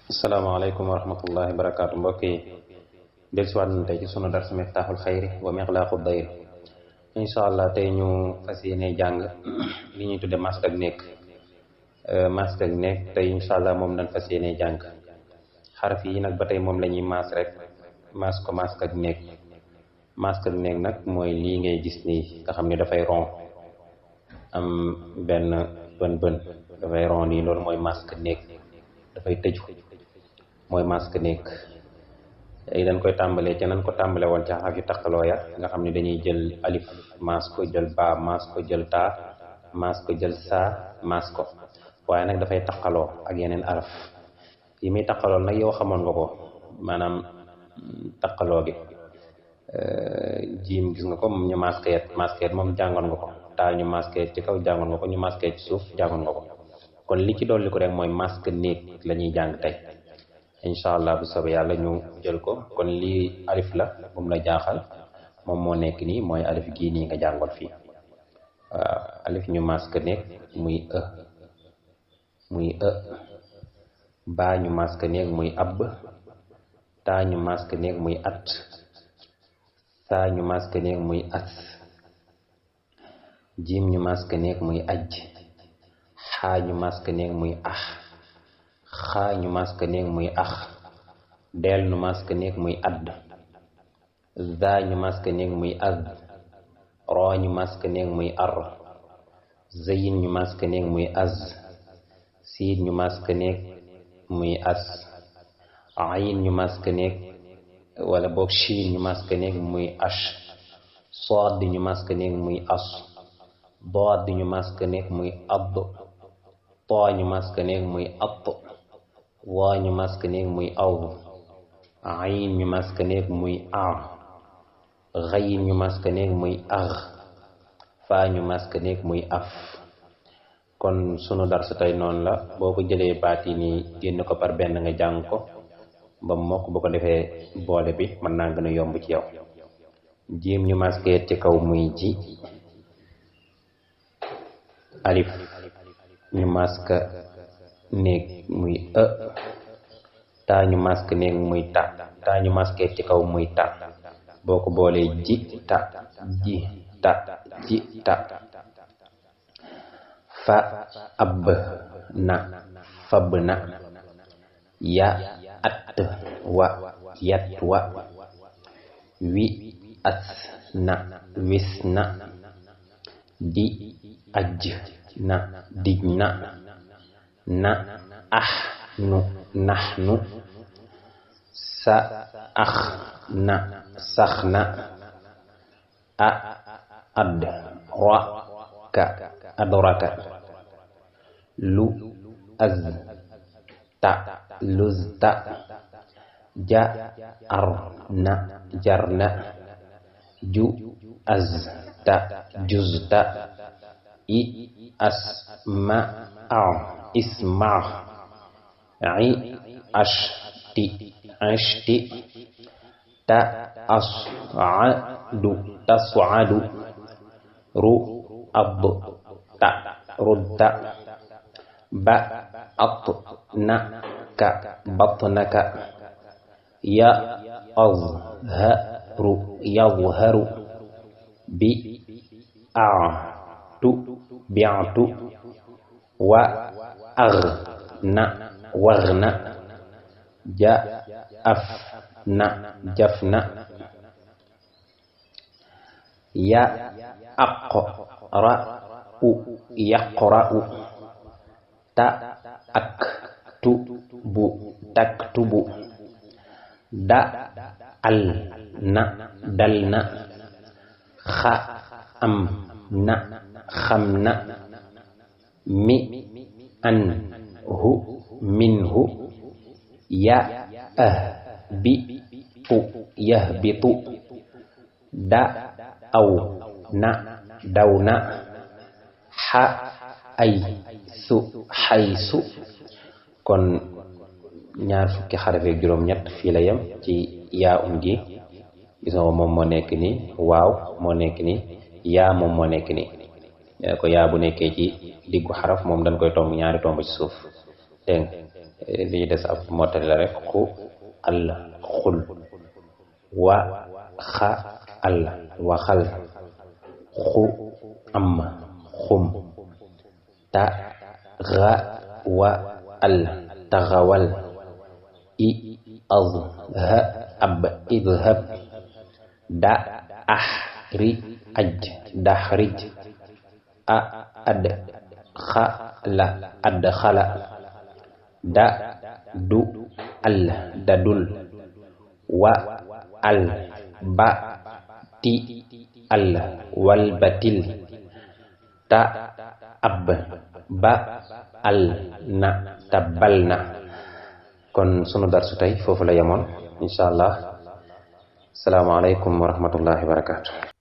asalaamaaleykum wa rahmatullahi wa barakaatu mbokk yi del si waat nañ tey ci sunu dars miftaaxul xayri wa mixlaaqu dayri incha allah tey ñu fas yéene jàng li ñuy tudde masque ak nekk tey incha allah moom dañ fas yéene jàng xaraf yi nag ba tey moom la ñuy maas rek maas ko masque ak nekk nag mooy lii ngay gis nii nga xam ne dafay ron am benn bën dafay ron nii loolu mooy masque nekk dafay tëju mooy masque nekk léegi dañ koy tàmbalee ca nan ko tàmbale woon ca xaraf yu taqaloo ya nga xam ne dañuy jël alif maas ko jël baa maas ko jël taa maas ko jël saa maas ko waaye nag dafay taqaloo ak yeneen araf yi muy taqaloo nag yow xamoon nga ko maanaam taqaloo gi jiim gis nga ko ñu masqueet moom jàngoon nga ko taa ñu masqueet ci kaw jàngoon nga ko ñu masqueet ci suuf jàngoon nga ko kon li ci dolli ko rek mooy masque néeg la ñuy jàng tey incha allah bu soobee yàlla ñu jël ko kon lii alif la moom la jaaxal moom moo nekk nii mooy alif gii nii nga jàngoon fii waaw alif ñu masque néeg muy baa ñu masque néeg muy ab taa ñu masque néeg muy at saa ñu masque néeg muy as jiim ñu masque néeg muy aj xaa ñu masque néeg muy xaa ñu masque néeg muy deel ñu masque néeg muy add zaa ñu masque néeg muy roo ñu masque néeg muy zayin ñu masque néeg muy siin ñu masque néeg muy ayin ñu masque néeg wala boog shiin ñu masque néeg muy sood ñu masque néeg muy dood ñu masque néeg muy too ñu masque néeg muy waa ñu masque néeg muy ayin ñu masque néeg muy xayin ñu masque néeg muy faa ñu masque néeg muy kon sunu darsu tey noonu la boo ko jëlee baat yi nii génn ko par benn nga jàng ko ba mokk bu ko defee boole bi mën naa gën a yomb ci yow jiim ñu masque ci kaw muy ji alif ñu masque néeg muy taa ñu masque néeg muy taa ñu masque ci kaw muy boo ko boolee ji fa ab na fab na ya at wa yat wa wi as na wis na di aj na dig na nu nax nu sa na sax na adraka lu luzta na jarna juzta isma ashti tas'adu rudda batnaka yadhharu bi'tu waghna jafna yaqra'u taktubu dalna xamna minhu yahbitu dawna xaysu kon ñaar fukki xaraf ak juróom-ñett fii la yem ci yaa gi gis nga moom moo nekk nii waaw moo nekk nii yaa moom moo nekk nii ko yaa bu nekkee ci diggu xaraf moom dañ koy tomb ñaari tomb ci suuf dégg nga lii des ab mottali la rek xu all xul wa xa all waxal xu am xum ta xa wa all taxawal i az ha ab idhab da ah ri aj dahrij a ad xa la ad xala da du al dadul wa al ba ti al walbatil ta ab ba al na tabal na. kon sunu darsu tey foofu la yemoon insha allah. asalaamaaleykum wa rahmatullahi wa barakaatu.